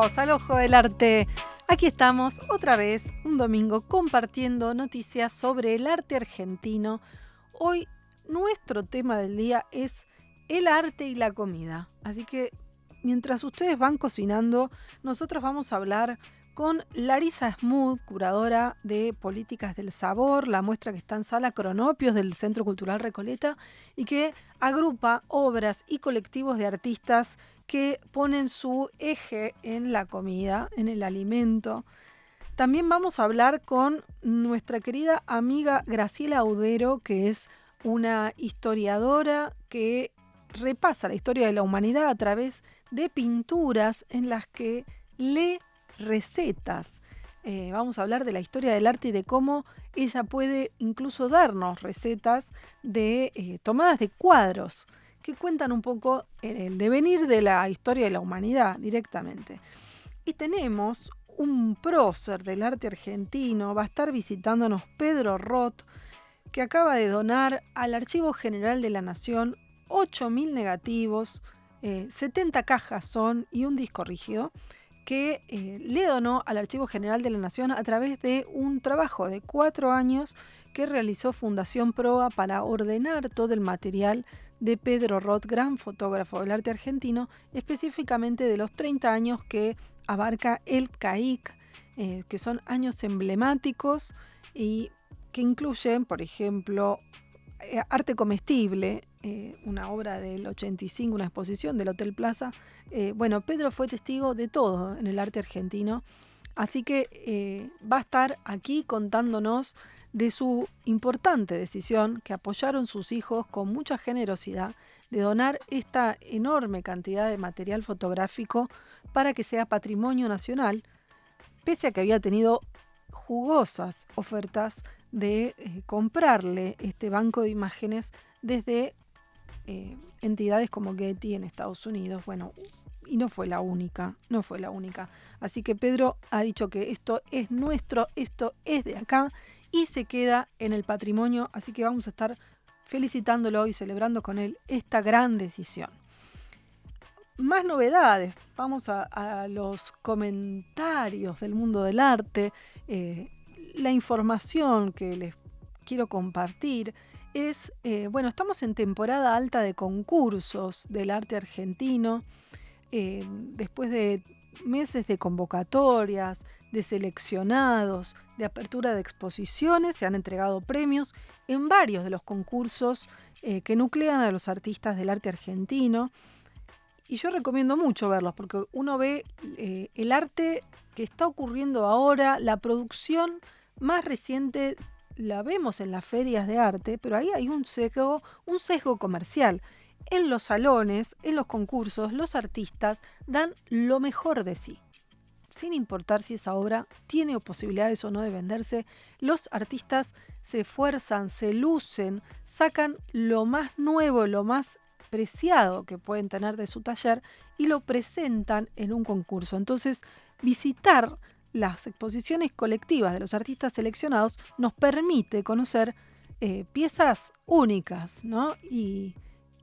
Bienvenidos al Ojo del Arte. Aquí estamos otra vez, un domingo, compartiendo noticias sobre el arte argentino. Hoy nuestro tema del día es el arte y la comida. Así que mientras ustedes van cocinando, nosotros vamos a hablar con Larisa Smooth, curadora de Políticas del Sabor, la muestra que está en Sala Cronopios del Centro Cultural Recoleta y que agrupa obras y colectivos de artistas que ponen su eje en la comida, en el alimento. También vamos a hablar con nuestra querida amiga Graciela Audero, que es una historiadora que repasa la historia de la humanidad a través de pinturas en las que lee recetas. Vamos a hablar de la historia del arte y de cómo ella puede incluso darnos recetas de tomadas de cuadros que cuentan un poco el devenir de la historia de la humanidad directamente. Y tenemos un prócer del arte argentino, va a estar visitándonos Pedro Roth, que acaba de donar al Archivo General de la Nación 8.000 negativos, 70 cajas son y un disco rígido, que le donó al Archivo General de la Nación a través de un trabajo de 4 años que realizó Fundación Proa para ordenar todo el material de Pedro Roth, gran fotógrafo del arte argentino, específicamente de los 30 años que abarca el CAIC, que son años emblemáticos y que incluyen, por ejemplo, arte comestible, una obra del 85, una exposición del Hotel Plaza. Pedro fue testigo de todo en el arte argentino, así que va a estar aquí contándonos de su importante decisión que apoyaron sus hijos con mucha generosidad de donar esta enorme cantidad de material fotográfico para que sea patrimonio nacional, pese a que había tenido jugosas ofertas de comprarle este banco de imágenes desde entidades como Getty en Estados Unidos. Y no fue la única. Así que Pedro ha dicho que esto es nuestro, esto es de acá y se queda en el patrimonio, así que vamos a estar felicitándolo y celebrando con él esta gran decisión. Más novedades, vamos a los comentarios del mundo del arte. La información que les quiero compartir es, estamos en temporada alta de concursos del arte argentino, después de meses de convocatorias, de seleccionados, de apertura de exposiciones, se han entregado premios en varios de los concursos que nuclean a los artistas del arte argentino. Y yo recomiendo mucho verlos porque uno ve el arte que está ocurriendo ahora, la producción más reciente la vemos en las ferias de arte, pero ahí hay un sesgo comercial. En los salones, en los concursos, los artistas dan lo mejor de sí, sin importar si esa obra tiene posibilidades o no de venderse. Los artistas se esfuerzan, se lucen, sacan lo más nuevo, lo más preciado que pueden tener de su taller y lo presentan en un concurso. Entonces, visitar las exposiciones colectivas de los artistas seleccionados nos permite conocer piezas únicas, ¿no? Y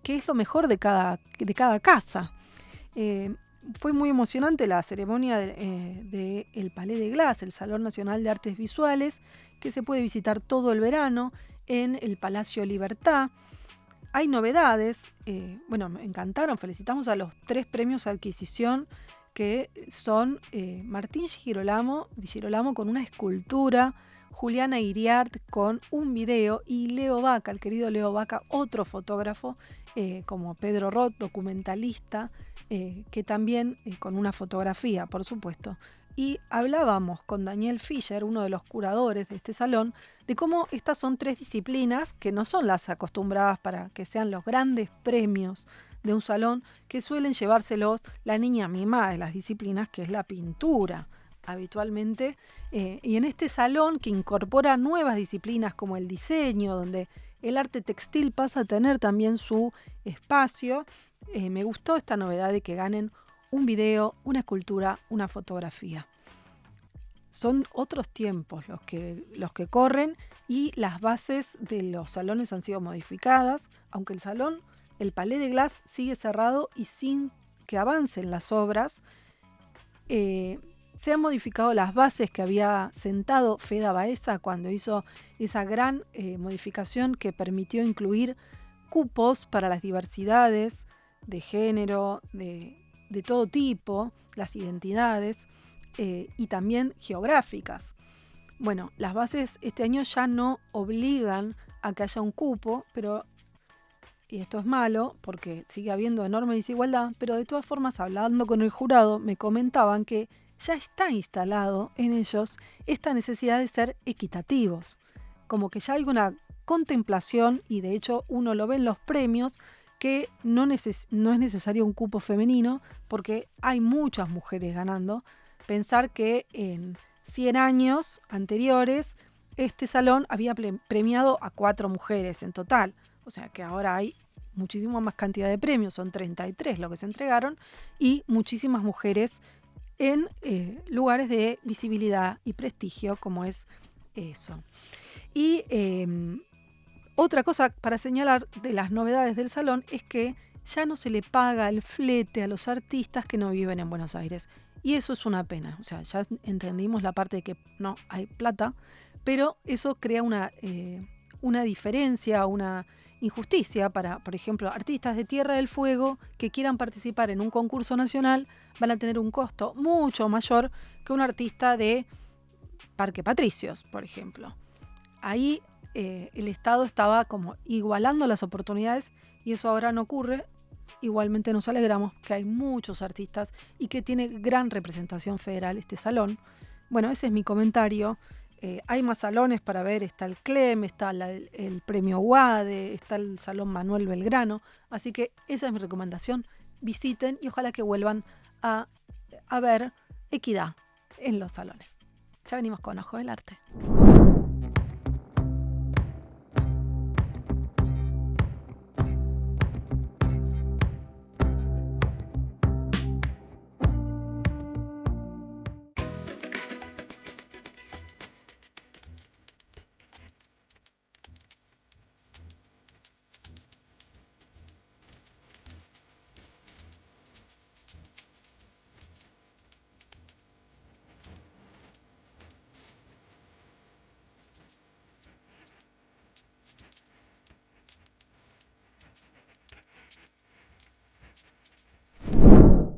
qué es lo mejor de cada casa. Fue muy emocionante la ceremonia de el Palais de Glace, el Salón Nacional de Artes Visuales, que se puede visitar todo el verano en el Palacio Libertad. Hay novedades, me encantaron, felicitamos a los 3 premios a adquisición que son Martín Girolamo con una escultura, Juliana Iriart con un video y Leo Vaca, el querido Leo Vaca, otro fotógrafo como Pedro Roth, documentalista, que también con una fotografía, por supuesto. Y hablábamos con Daniel Fischer, uno de los curadores de este salón, de cómo estas son 3 disciplinas que no son las acostumbradas para que sean los grandes premios de un salón, que suelen llevárselos la niña mimada de las disciplinas, que es la pintura, habitualmente. Y en este salón, que incorpora nuevas disciplinas como el diseño, donde el arte textil pasa a tener también su espacio, me gustó esta novedad de que ganen un video, una escultura, una fotografía. Son otros tiempos los que corren y las bases de los salones han sido modificadas, aunque el Palais de Glace sigue cerrado y sin que avancen las obras. se han modificado las bases que había sentado Feda Baeza cuando hizo esa gran modificación que permitió incluir cupos para las diversidades de género, de todo tipo, las identidades y también geográficas. Bueno, las bases este año ya no obligan a que haya un cupo, pero, y esto es malo porque sigue habiendo enorme desigualdad, pero de todas formas, hablando con el jurado, me comentaban que ya está instalado en ellos esta necesidad de ser equitativos, como que ya hay una contemplación, y de hecho uno lo ve en los premios, que no es necesario un cupo femenino porque hay muchas mujeres ganando. Pensar que en 100 años anteriores este salón había premiado a 4 mujeres en total, o sea que ahora hay muchísima más cantidad de premios, son 33 lo que se entregaron, y muchísimas mujeres en lugares de visibilidad y prestigio, como es eso. Y otra cosa para señalar de las novedades del salón es que ya no se le paga el flete a los artistas que no viven en Buenos Aires. Y eso es una pena. O sea, ya entendimos la parte de que no hay plata, pero eso crea una diferencia, una injusticia para, por ejemplo, artistas de Tierra del Fuego que quieran participar en un concurso nacional van a tener un costo mucho mayor que un artista de Parque Patricios, por ejemplo. Ahí el Estado estaba como igualando las oportunidades y eso ahora no ocurre. Igualmente nos alegramos que hay muchos artistas y que tiene gran representación federal este salón. Bueno, ese es mi comentario. Hay más salones para ver, está el CLEM, está el Premio UADE, está el Salón Manuel Belgrano, así que esa es mi recomendación, visiten y ojalá que vuelvan a ver equidad en los salones. Ya venimos con Ojo del Arte.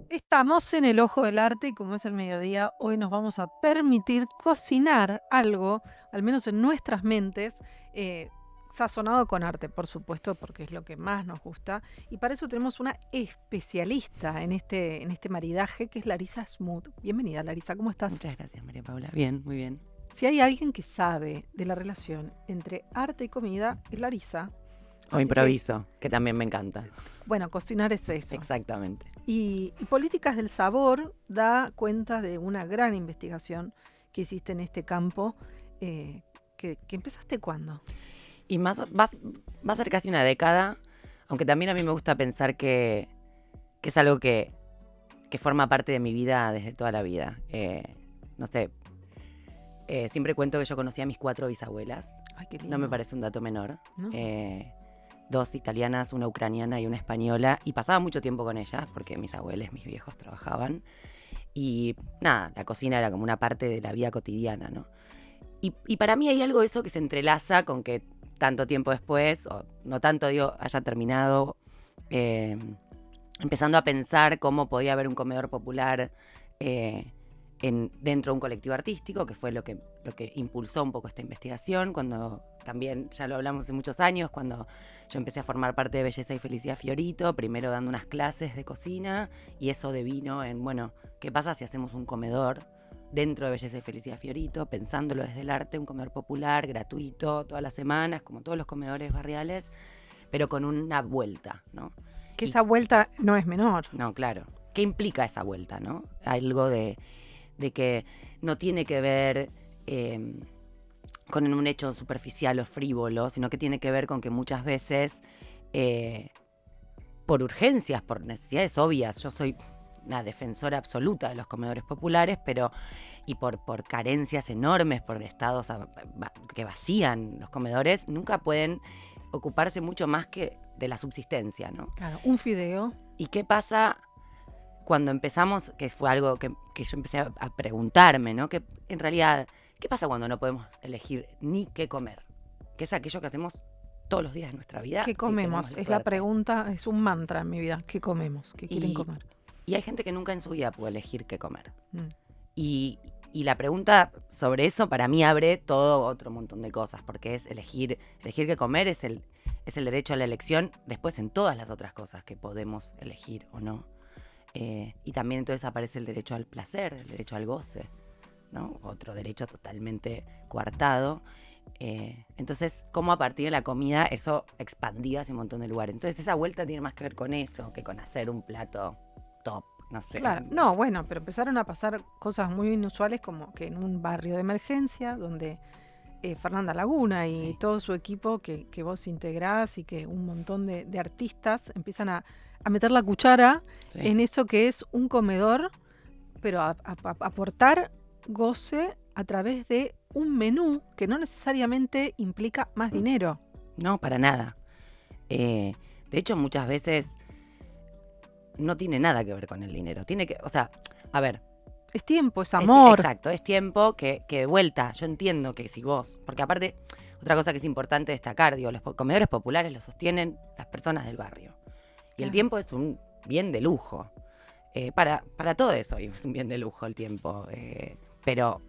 Estamos en el Ojo del Arte y como es el mediodía, hoy nos vamos a permitir cocinar algo, al menos en nuestras mentes, sazonado con arte, por supuesto, porque es lo que más nos gusta. Y para eso tenemos una especialista en este maridaje, que es Larisa Smooth. Bienvenida, Larisa, ¿cómo estás? Muchas gracias, María Paula. Bien, muy bien. Si hay alguien que sabe de la relación entre arte y comida, es Larisa. O improviso, que también me encanta. Bueno, cocinar es eso. Exactamente. Y Políticas del Sabor da cuenta de una gran investigación que hiciste en este campo, que empezaste ¿cuándo? Y va a ser casi una década, aunque también a mí me gusta pensar que es algo que forma parte de mi vida desde toda la vida. No sé, siempre cuento que yo conocí a mis 4 bisabuelas. Ay, qué lindo. No me parece un dato menor. ¿No? 2 italianas, una ucraniana y una española, y pasaba mucho tiempo con ellas porque mis abuelos, mis viejos trabajaban, y nada, la cocina era como una parte de la vida cotidiana, ¿no? Y para mí hay algo de eso que se entrelaza con que tanto tiempo después, o no tanto, digo, haya terminado empezando a pensar cómo podía haber un comedor popular dentro de un colectivo artístico, que fue lo que impulsó un poco esta investigación, cuando también, ya lo hablamos hace muchos años, cuando yo empecé a formar parte de Belleza y Felicidad Fiorito, primero dando unas clases de cocina, y eso devino en, bueno, ¿qué pasa si hacemos un comedor dentro de Belleza y Felicidad Fiorito, pensándolo desde el arte, un comedor popular, gratuito, todas las semanas, como todos los comedores barriales, pero con una vuelta, ¿no? Que esa vuelta no es menor. No, claro. ¿Qué implica esa vuelta, no? Algo de que no tiene que ver con un hecho superficial o frívolo, sino que tiene que ver con que muchas veces, por urgencias, por necesidades obvias, yo soy una defensora absoluta de los comedores populares, y por carencias enormes, por estados que vacían los comedores, nunca pueden ocuparse mucho más que de la subsistencia, ¿no? Claro, un fideo. ¿Y qué pasa cuando empezamos, que fue algo que yo empecé a preguntarme, ¿no? Que en realidad, ¿qué pasa cuando no podemos elegir ni qué comer? Que es aquello que hacemos todos los días de nuestra vida. ¿Qué comemos? Es la pregunta, es un mantra en mi vida. ¿Qué comemos? ¿Qué quieren comer? Y hay gente que nunca en su vida puede elegir qué comer. Mm. Y la pregunta sobre eso para mí abre todo otro montón de cosas, porque es elegir qué comer es el derecho a la elección después en todas las otras cosas que podemos elegir o no. Y también entonces aparece el derecho al placer, el derecho al goce, ¿no? Otro derecho totalmente coartado. Entonces, cómo a partir de la comida eso expandía hacia un montón de lugares. Entonces, esa vuelta tiene más que ver con eso que con hacer un plato top, no sé. Claro, no, bueno, pero empezaron a pasar cosas muy inusuales como que en un barrio de emergencia donde Fernanda Laguna y todo su equipo que vos integrás y que un montón de artistas empiezan a meter la cuchara en eso que es un comedor, pero a aportar goce a través de un menú que no necesariamente implica más dinero. No, para nada. De hecho, muchas veces no tiene nada que ver con el dinero. Tiene que, o sea, a ver. Es tiempo, es amor. Exacto, es tiempo que de vuelta, yo entiendo que si vos, porque aparte, otra cosa que es importante destacar, digo, los comedores populares los sostienen las personas del barrio. Y el tiempo es un bien de lujo. Para todo eso es un bien de lujo el tiempo. Pero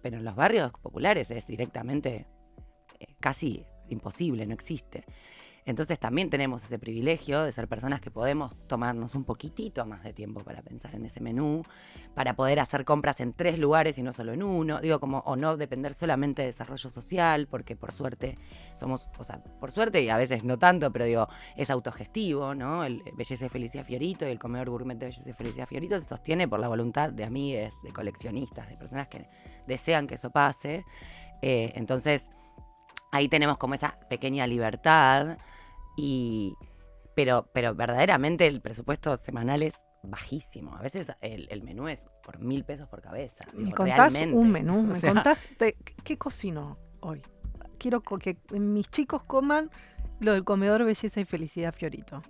en los barrios populares es directamente casi imposible, no existe. Entonces también tenemos ese privilegio de ser personas que podemos tomarnos un poquitito más de tiempo para pensar en ese menú, para poder hacer compras en 3 lugares y no solo en uno, digo, como, o no depender solamente de desarrollo social, porque por suerte somos, o sea, por suerte y a veces no tanto, pero digo, es autogestivo, ¿no? El Belleza y Felicidad Fiorito y el comedor gourmet de Belleza y Felicidad Fiorito se sostiene por la voluntad de amigues, de coleccionistas, de personas que desean que eso pase. Entonces, ahí tenemos como esa pequeña libertad. Pero verdaderamente el presupuesto semanal es bajísimo. A veces el menú es por 1.000 pesos por cabeza. ¿Me contás un menú? ¿Me contás qué cocino hoy? Quiero que mis chicos coman lo del comedor Belleza y Felicidad Fiorito.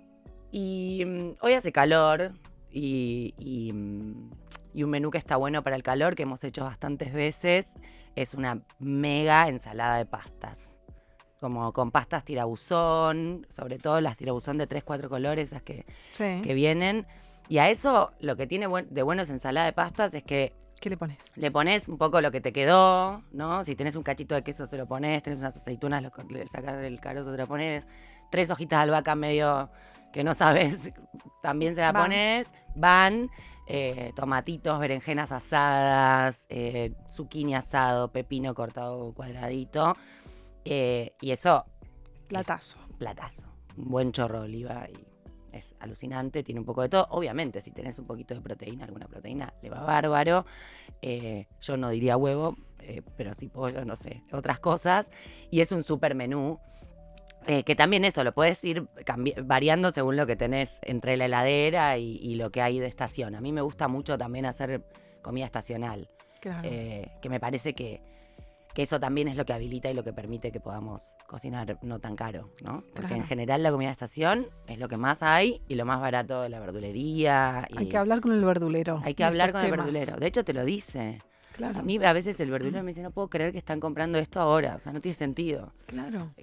Y hoy hace calor y un menú que está bueno para el calor, que hemos hecho bastantes veces, es una mega ensalada de pastas. Como con pastas tirabuzón, sobre todo las tirabuzón de 3-4 colores, esas que vienen. Y a eso lo que tiene de bueno esa ensalada de pastas es que... ¿Qué le pones? Le pones un poco lo que te quedó, ¿no? Si tenés un cachito de queso se lo pones, tenés unas aceitunas, le sacás el carozo, se lo pones, 3 hojitas de albahaca medio que no sabes, también se la pones, tomatitos, berenjenas asadas, zucchini asado, pepino cortado cuadradito. Y eso... Platazo. Platazo. Un buen chorro de oliva y es alucinante, tiene un poco de todo. Obviamente, si tenés un poquito de proteína, alguna proteína, le va bárbaro. Yo no diría huevo, pero sí pollo, no sé, otras cosas. Y es un súper menú, que también eso, lo puedes ir variando según lo que tenés entre la heladera y lo que hay de estación. A mí me gusta mucho también hacer comida estacional. Claro. Que me parece que eso también es lo que habilita y lo que permite que podamos cocinar no tan caro, ¿no? Porque en general la comida de estación es lo que más hay y lo más barato de la verdulería. Hay que hablar con el verdulero. Hay que hablar con el verdulero. De hecho, te lo dice. Claro. A mí a veces el verdulero me dice, no puedo creer que están comprando esto ahora. O sea, no tiene sentido. Claro.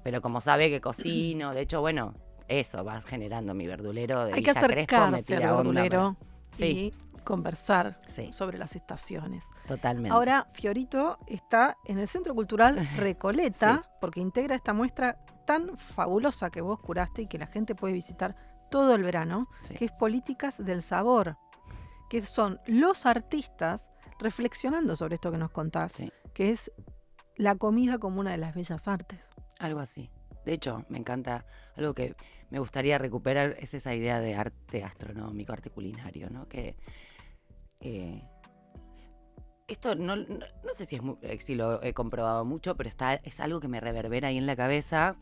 Pero como sabe que cocino, de hecho, bueno, eso vas generando mi verdulero de Hay que acercarse al verdulero y conversar sobre las estaciones. Totalmente. Ahora, Fiorito está en el Centro Cultural Recoleta, porque integra esta muestra tan fabulosa que vos curaste y que la gente puede visitar todo el verano, que es Políticas del Sabor, que son los artistas reflexionando sobre esto que nos contás, que es la comida como una de las bellas artes. Algo así. De hecho, me encanta, algo que me gustaría recuperar es esa idea de arte gastronómico, arte culinario, ¿no? Que esto no sé si lo he comprobado mucho, pero es algo que me reverbera ahí en la cabeza,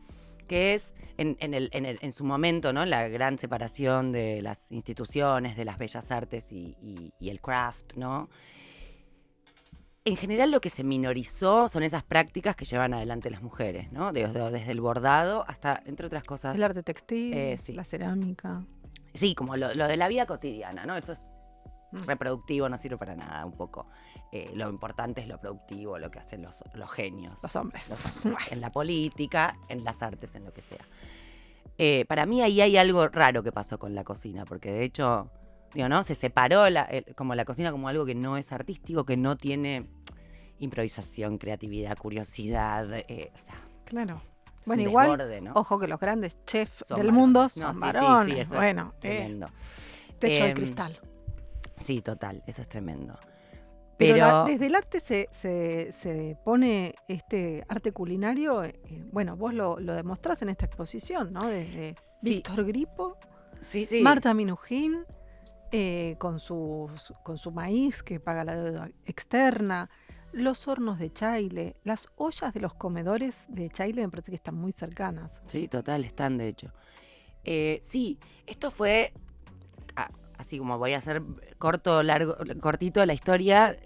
que es en su momento, ¿no? La gran separación de las instituciones, de las bellas artes y el craft, ¿no? En general lo que se minorizó son esas prácticas que llevan adelante las mujeres, ¿no? Desde el bordado hasta, entre otras cosas... El arte textil, la cerámica. Sí, como lo de la vida cotidiana, ¿no? Eso es reproductivo, no sirve para nada un poco. Lo importante es lo productivo, lo que hacen los genios. Los hombres. En la política, en las artes, en lo que sea. Para mí ahí hay algo raro que pasó con la cocina, porque de hecho, digo, ¿no? Se separó como la cocina como algo que no es artístico, que no tiene improvisación, creatividad, curiosidad, o sea, claro. es Bueno, un igual, desborde, ¿no? ojo que los grandes chefs Son del varones. mundo No, son sí, varones. sí, eso bueno, es tremendo. techo de Em, cristal. Sí, total, eso es tremendo. Pero desde el arte se pone este arte culinario, bueno, vos lo demostrás en esta exposición, ¿no? Desde Sí. Víctor Gripo, Sí, sí. Marta Minujín, con su maíz que paga la deuda externa, los hornos de Chaile, las ollas de los comedores de Chaile me parece que están muy cercanas. Sí, total, están de hecho. Sí, esto fue, así como voy a hacer cortito la historia,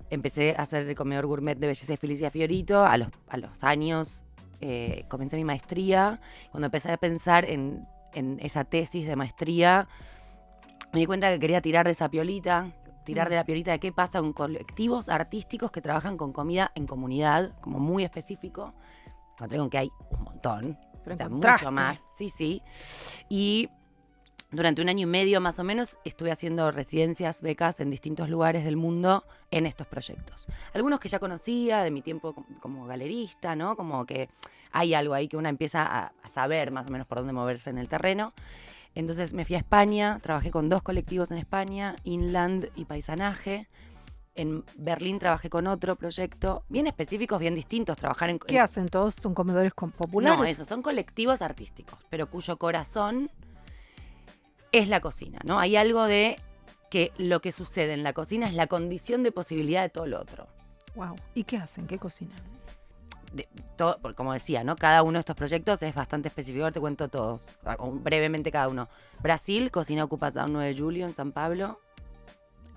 empecé a hacer el comedor gourmet de Belleza y Felicidad Fiorito a los años, comencé mi maestría. Cuando empecé a pensar en esa tesis de maestría, me di cuenta que quería tirar de esa piolita, de la piolita de qué pasa con colectivos artísticos que trabajan con comida en comunidad, como muy específico. Encontré con que hay un montón, Pero o sea, encontraste. mucho más. Sí, sí. Y durante 1 año y medio más o menos estuve haciendo residencias, becas en distintos lugares del mundo en estos proyectos. Algunos que ya conocía de mi tiempo como galerista, ¿no? Como que hay algo ahí que uno empieza a saber más o menos por dónde moverse en el terreno. Entonces me fui a España, trabajé con 2 colectivos en España, Inland y Paisanaje. En Berlín trabajé con otro proyecto, bien específicos, bien distintos. Trabajar en... ¿Qué hacen? ¿Todos son comedores populares? No, eso, son colectivos artísticos, pero cuyo corazón es la cocina, ¿no? Hay algo de que lo que sucede en la cocina es la condición de posibilidad de todo lo otro. Wow. ¿Y qué hacen? ¿Qué cocinan? Como decía, ¿no? Cada uno de estos proyectos es bastante específico, te cuento todos, brevemente cada uno. Brasil, Cocina Ocupación 9 de Julio en San Pablo,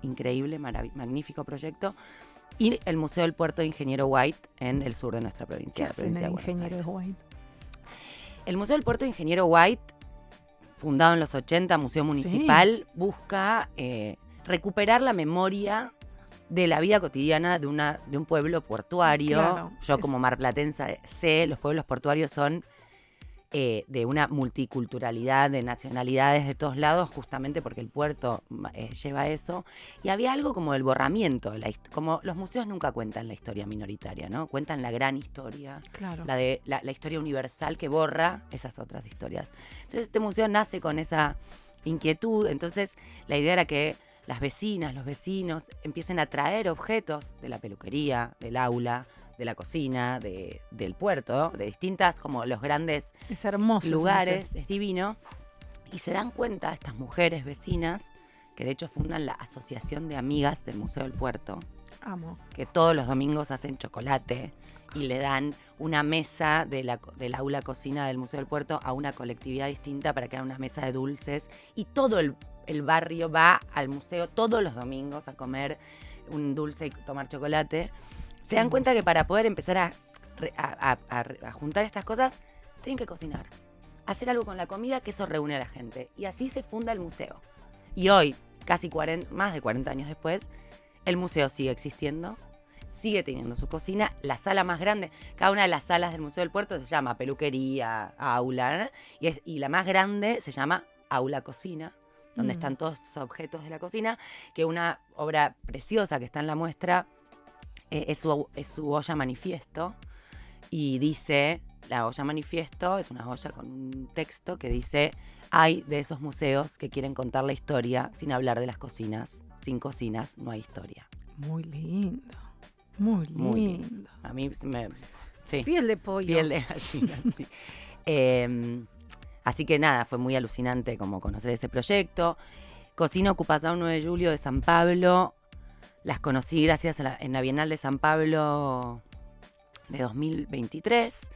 increíble, magnífico proyecto. Y el Museo del Puerto de Ingeniero White en el sur de nuestra provincia. ¿Qué hacen el Ingeniero White? El Museo del Puerto de Ingeniero White, fundado en los 80, museo municipal, busca recuperar la memoria de la vida cotidiana de un pueblo portuario. Claro, yo como marplatense sé, los pueblos portuarios son de una multiculturalidad, de nacionalidades de todos lados, justamente porque el puerto lleva eso. Y había algo como el borramiento, como los museos nunca cuentan la historia minoritaria, ¿no? Cuentan la gran historia, claro. la historia universal que borra esas otras historias. Entonces este museo nace con esa inquietud. Entonces la idea era que las vecinas, los vecinos empiecen a traer objetos de la peluquería, del aula, de la cocina, del puerto, de distintas, como los grandes es hermoso lugares, es divino. Y se dan cuenta estas mujeres vecinas, que de hecho fundan la Asociación de Amigas del Museo del Puerto. Amo. Que todos los domingos hacen chocolate y le dan una mesa del aula cocina del Museo del Puerto a una colectividad distinta para que haga una mesa de dulces. Y todo el barrio va al museo todos los domingos a comer un dulce y tomar chocolate. Se dan cuenta que para poder empezar a juntar estas cosas, tienen que cocinar. Hacer algo con la comida, que eso reúne a la gente. Y así se funda el museo. Y hoy, más de 40 años después, el museo sigue existiendo, sigue teniendo su cocina. La sala más grande, cada una de las salas del Museo del Puerto se llama peluquería, aula, y la más grande se llama aula cocina, donde están todos estos objetos de la cocina, que una obra preciosa que está en la muestra es su olla manifiesto, y dice, la olla manifiesto es una olla con un texto que dice: hay de esos museos que quieren contar la historia sin hablar de las cocinas. Sin cocinas no hay historia. Muy lindo, muy lindo. A mí sí. Piel de pollo. Piel de gallina, sí. Así que nada, fue muy alucinante como conocer ese proyecto. Cocina Ocupación 9 de Julio de San Pablo. Las conocí gracias en la Bienal de San Pablo de 2023.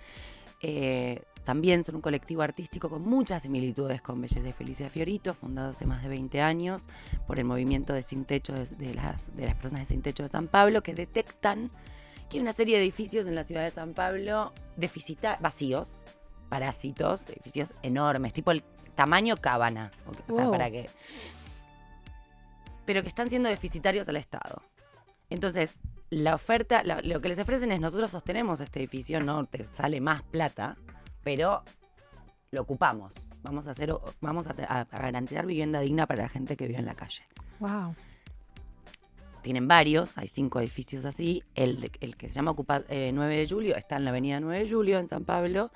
También son un colectivo artístico con muchas similitudes con Belleza y Felicidad Fiorito, fundado hace más de 20 años por el movimiento de Sin Techo de las personas de Sin Techo de San Pablo, que detectan que hay una serie de edificios en la ciudad de San Pablo vacíos, parásitos, edificios enormes, tipo tamaño cábana. O sea, Wow. para que... Pero que están siendo deficitarios al Estado. Entonces, la oferta, lo que les ofrecen es: nosotros sostenemos este edificio, no te sale más plata, pero lo ocupamos. Vamos a garantizar vivienda digna para la gente que vive en la calle. Wow. Tienen varios, hay 5 edificios así. El que se llama 9 de Julio está en la avenida 9 de Julio, en San Pablo.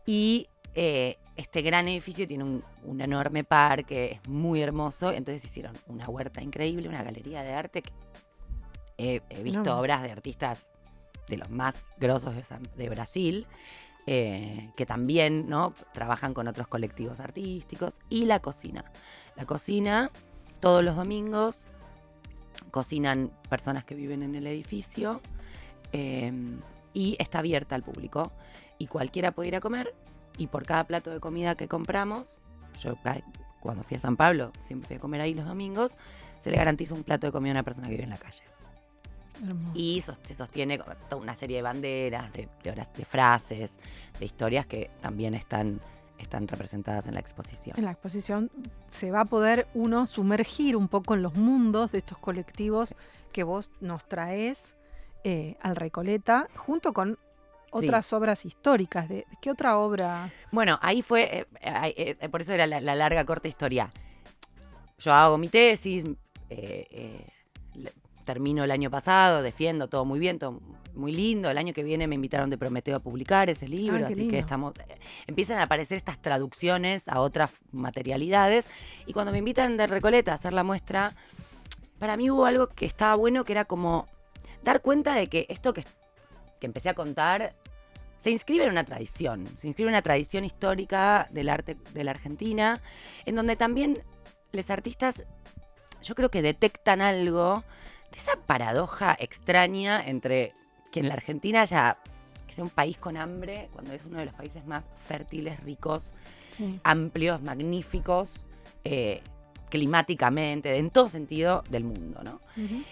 Y este gran edificio tiene un enorme parque, es muy hermoso. Entonces hicieron una huerta increíble, una galería de arte. He visto obras de artistas de los más grosos de Brasil, que también, ¿no?, trabajan con otros colectivos artísticos. Y la cocina. La cocina, todos los domingos, cocinan personas que viven en el edificio, y está abierta al público. Y cualquiera puede ir a comer, y por cada plato de comida que compramos, yo cuando fui a San Pablo, siempre fui a comer ahí los domingos, se le garantiza un plato de comida a una persona que vive en la calle. Hermoso. Y se sostiene con toda una serie de banderas, de frases, de historias que también están representadas en la exposición. En la exposición se va a poder uno sumergir un poco en los mundos de estos colectivos que vos nos traes al Recoleta, junto con otras obras históricas. ¿Qué otra obra? Bueno, ahí fue, por eso era la larga, corta historia. Yo hago mi tesis, termino el año pasado, defiendo todo muy bien, todo muy lindo. El año que viene me invitaron de Prometeo a publicar ese libro, así que empiezan a aparecer estas traducciones a otras materialidades. Y cuando me invitan de Recoleta a hacer la muestra, para mí hubo algo que estaba bueno, que era como dar cuenta de que esto que empecé a contar se inscribe en una tradición histórica del arte de la Argentina, en donde también los artistas, yo creo que detectan algo de esa paradoja extraña entre que en la Argentina que sea un país con hambre, cuando es uno de los países más fértiles, ricos, amplios, magníficos, climáticamente, en todo sentido del mundo, ¿no? Uh-huh.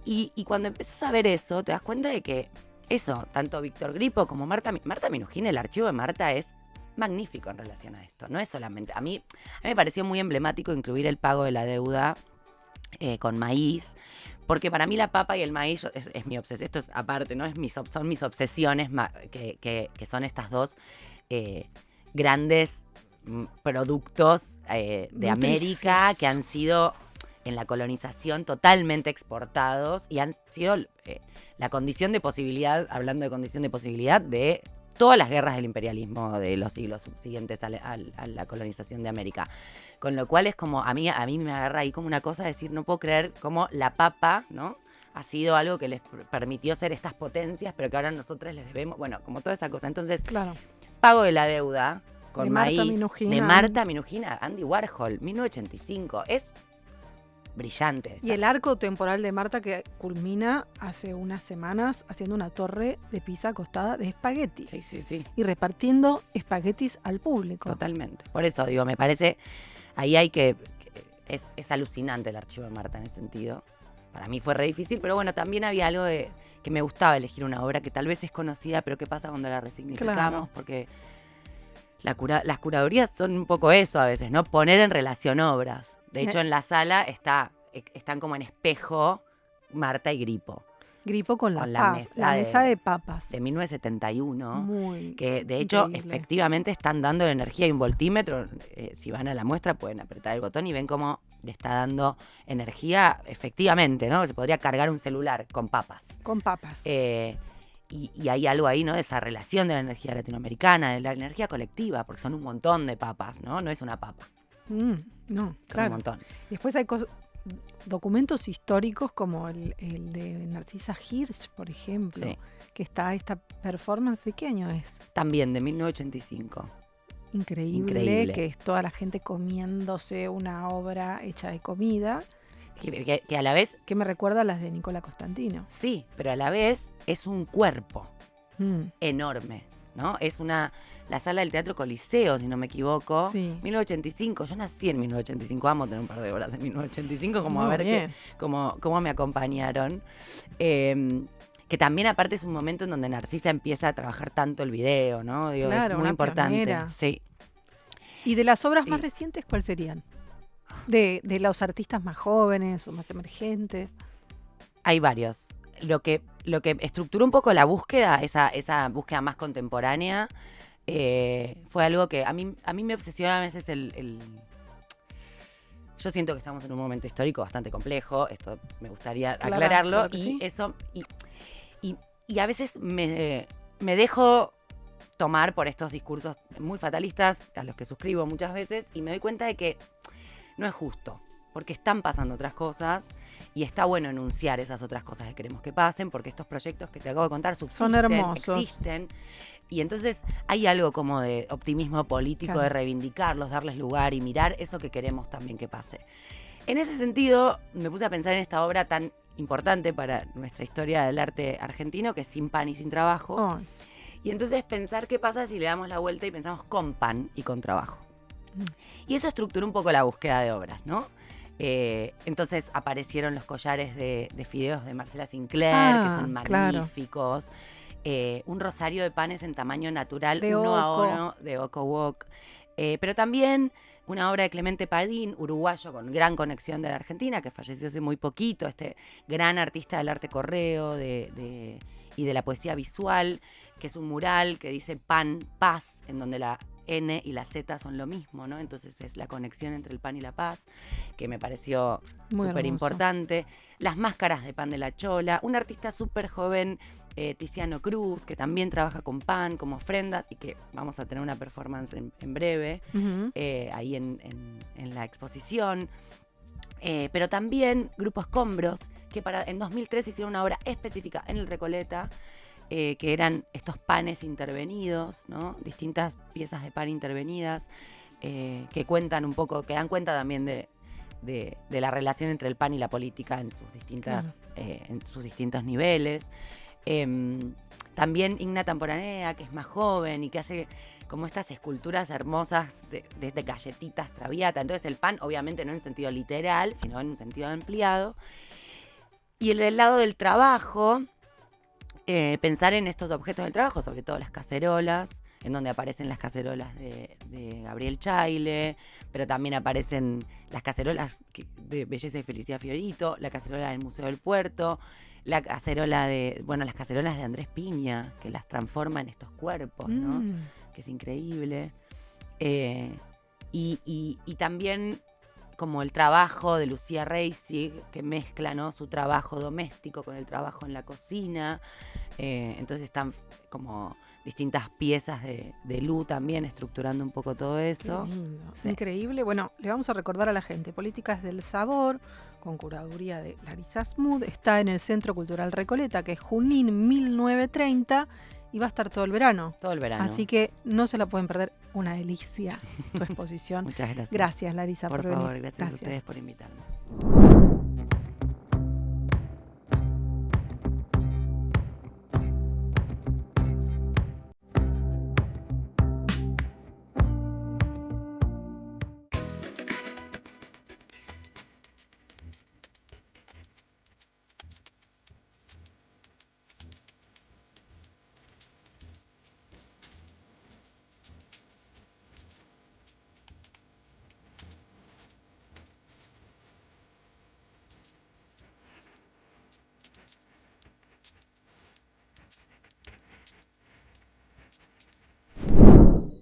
Y cuando empiezas a ver eso, te das cuenta de que eso, tanto Víctor Gripo como Marta Minujín, el archivo de Marta es magnífico en relación a esto. No es solamente... A mí me pareció muy emblemático incluir el pago de la deuda con maíz, porque para mí la papa y el maíz es mi obsesión. Esto es aparte, ¿no? Son mis obsesiones, que son estas dos grandes productos de América que han sido en la colonización totalmente exportados y han sido la condición de posibilidad, hablando de condición de posibilidad, de todas las guerras del imperialismo de los siglos siguientes a la colonización de América. Con lo cual es como, a mí me agarra ahí como una cosa de decir, no puedo creer cómo la papa, ¿no?, ha sido algo que les permitió ser estas potencias, pero que ahora nosotros les debemos, bueno, como toda esa cosa. Entonces, pago de la deuda con maíz de Marta Minujín a Andy Warhol, 1985, es brillante. Y el arco temporal de Marta, que culmina hace unas semanas haciendo una torre de pizza acostada de espaguetis. Sí. Y repartiendo espaguetis al público. Totalmente. Por eso digo, me parece, ahí hay que... Es alucinante el archivo de Marta en ese sentido. Para mí fue re difícil, pero bueno, también había algo de que me gustaba elegir una obra que tal vez es conocida, pero ¿qué pasa cuando la resignificamos? Claro. Porque las curadurías son un poco eso a veces, ¿no? Poner en relación obras. De hecho, en la sala están como en espejo Marta y Gripo. Gripo con la mesa de papas. De 1971. Muy que de hecho, increíble. Efectivamente están dando la energía. Hay un voltímetro. Si van a la muestra pueden apretar el botón y ven cómo le está dando energía efectivamente, ¿no? Se podría cargar un celular con papas. Con papas. Y hay algo ahí, ¿no? De esa relación de la energía latinoamericana, de la energía colectiva, porque son un montón de papas, ¿no? No es una papa. No, claro. Un montón. Y después hay documentos históricos como el de Narcisa Hirsch, por ejemplo, que está esta performance. ¿De qué año es? También, de 1985. Increíble, que es toda la gente comiéndose una obra hecha de comida. Que a la vez... Que me recuerda a las de Nicola Costantino. Sí, pero a la vez es un cuerpo enorme, ¿no? Es la sala del Teatro Coliseo, si no me equivoco. Sí. 1985. Yo nací en 1985. Vamos a tener un par de horas en 1985, como Muy a ver cómo me acompañaron. Que también, aparte, es un momento en donde Narcisa empieza a trabajar tanto el video, ¿no? Digo, claro, es muy importante. Pionera. Sí. ¿Y de las obras más Y recientes cuáles serían? De los artistas más jóvenes o más emergentes. hay varios. Lo que estructuró un poco la búsqueda, esa búsqueda más contemporánea, fue algo que a mí me obsesiona a veces Yo siento que estamos en un momento histórico bastante complejo, esto me gustaría aclararlo, Claro que y sí. eso, y a veces me dejo tomar por estos discursos muy fatalistas, a los que suscribo muchas veces, y me doy cuenta de que no es justo, porque están pasando otras cosas, y está bueno enunciar esas otras cosas que queremos que pasen, porque estos proyectos que te acabo de contar Son subsisten, hermosos. existen, y entonces hay algo como de optimismo político, Claro. de reivindicarlos, darles lugar y mirar eso que queremos también que pase. En ese sentido, me puse a pensar en esta obra tan importante para nuestra historia del arte argentino, que es Sin pan y sin trabajo. Oh, Y entonces pensar qué pasa si le damos la vuelta y pensamos con pan y con trabajo. Y eso estructuró un poco la búsqueda de obras, ¿no? Entonces aparecieron los collares de fideos de Marcela Sinclair, que son claro. magníficos. Un rosario de panes en tamaño natural, De uno a Oco. uno, de Oco Wok. Pero también una obra de Clemente Padín, uruguayo con gran conexión de la Argentina, que falleció hace muy poquito, este gran artista del arte correo y de la poesía visual, que es un mural que dice pan, paz, en donde la N y la Z son lo mismo, ¿no? Entonces es la conexión entre el pan y la paz, que me pareció Muy súper hermoso. importante. Las máscaras de pan de la Chola, un artista súper joven, Tiziano Cruz, que también trabaja con pan como ofrendas y que vamos a tener una performance en breve, Ujú. ahí en la exposición. Pero también Grupo Escombros, que en 2003 hicieron una obra específica en el Recoleta, que eran estos panes intervenidos, ¿no? Distintas piezas de pan intervenidas, que cuentan un poco, que dan cuenta también de la relación entre el pan y la política en sus distintos niveles. También Igna Tamporanea, que es más joven y que hace como estas esculturas hermosas de galletitas Traviata. Entonces el pan, obviamente no en un sentido literal, sino en un sentido ampliado. Y el del lado del trabajo, pensar en estos objetos del trabajo, sobre todo las cacerolas, en donde aparecen las cacerolas de Gabriel Chaile, pero también aparecen las cacerolas de Belleza y Felicidad Fiorito, la cacerola del Museo del Puerto, las cacerolas de Andrés Piña, que las transforma en estos cuerpos, ¿no? Que es increíble. Y también como el trabajo de Lucía Reisig, que mezcla, ¿no?, su trabajo doméstico con el trabajo en la cocina. Entonces están como distintas piezas de Lu también estructurando un poco todo eso. Qué lindo. Sí. Increíble. Bueno, le vamos a recordar a la gente, Políticas del Sabor, con curaduría de Larisa Smooth, está en el Centro Cultural Recoleta, que es Junín 1930, y va a estar todo el verano. Todo el verano. Así que no se la pueden perder. Una delicia tu exposición. Muchas gracias. Gracias, Larisa, por por favor, venir. gracias a ustedes por invitarme.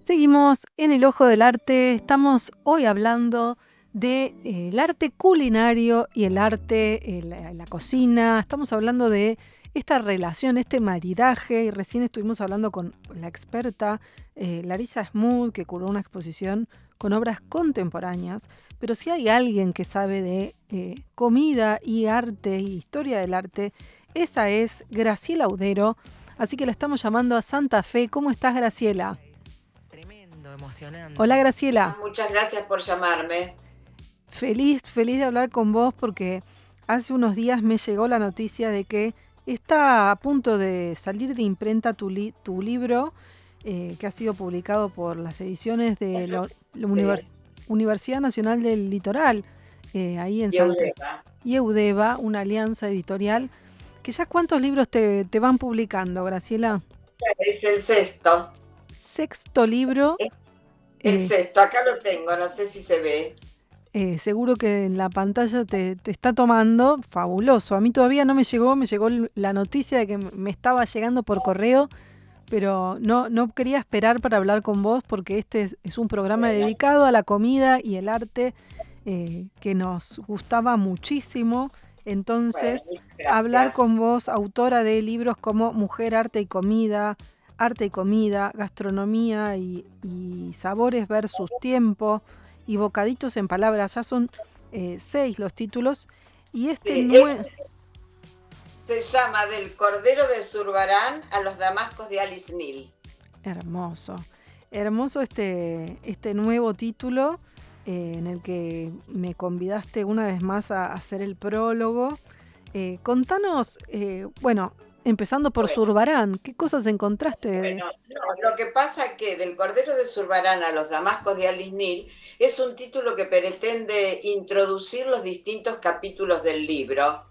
Seguimos en el Ojo del Arte. Estamos hoy hablando del arte culinario y el arte, la cocina. Estamos hablando de esta relación, este maridaje. Y recién estuvimos hablando con la experta Larisa Smooth, que curó una exposición con obras contemporáneas. Pero si hay alguien que sabe de comida y arte y historia del arte, esa es Graciela Audero. Así que la estamos llamando a Santa Fe. ¿Cómo estás, Graciela? Emocionante. Hola, Graciela. Muchas gracias por llamarme. Feliz de hablar con vos porque hace unos días me llegó la noticia de que está a punto de salir de imprenta tu libro que ha sido publicado por las ediciones de la Universidad Nacional del Litoral, ahí en Santa Fe. Y Eudeva, una alianza editorial. Que ya ¿cuántos libros te van publicando, Graciela? Es el sexto. Sexto libro. Eh, Es esto, acá lo tengo, no sé si se ve. Seguro que en la pantalla te está tomando, fabuloso. A mí todavía no me llegó, la noticia de que me estaba llegando por correo, pero no quería esperar para hablar con vos porque este es un programa Bueno, dedicado a la comida y el arte que nos gustaba muchísimo. bueno, Entonces, muchas hablar gracias. con vos, autora de libros como Mujer, Arte y Comida, Gastronomía y Sabores versus Tiempo y Bocaditos en Palabras, ya son 6 los títulos. Y este Sí, se llama Del Cordero de Zurbarán a los Damascos de Alice Neel. hermoso, hermoso este nuevo título en el que me convidaste una vez más a hacer el prólogo. Contanos, bueno, empezando por Bueno, Zurbarán, ¿qué cosas encontraste de...? bueno, no, lo que pasa es que Del Cordero de Zurbarán a los Damascos de Alice Neel es un título que pretende introducir los distintos capítulos del libro.